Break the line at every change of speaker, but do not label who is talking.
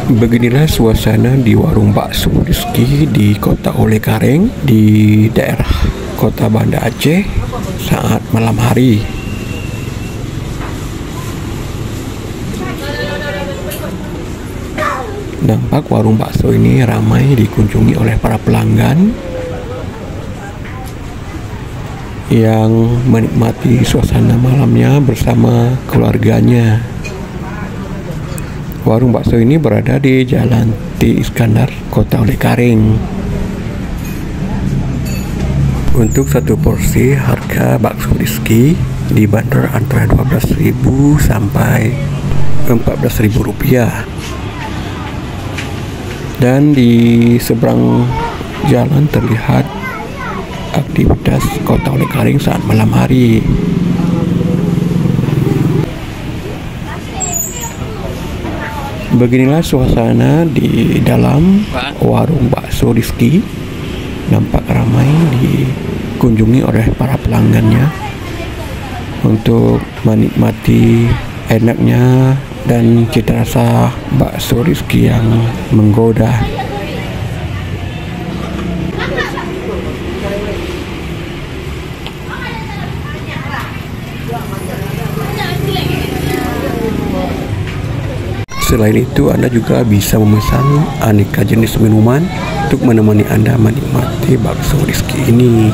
Beginilah suasana di warung bakso Rizky di kota Olehkareng di daerah kota Banda Aceh saat malam hari. Nampak warung bakso ini ramai dikunjungi oleh para pelanggan yang menikmati suasana malamnya bersama keluarganya. Warung bakso ini berada di Jalan T. Iskandar, Kota Olehkareng. Untuk satu porsi harga bakso Rizky dibanderol antara 12.000 sampai 14.000 rupiah. Dan di seberang jalan terlihat aktivitas kota Olehkareng saat malam hari. Beginilah suasana di dalam warung bakso Rizky. Nampak ramai dikunjungi oleh para pelanggannya untuk menikmati enaknya dan cita rasa bakso Rizky yang menggoda. Selain itu, Anda juga bisa memesan aneka jenis minuman untuk menemani Anda menikmati bakso Rizky ini.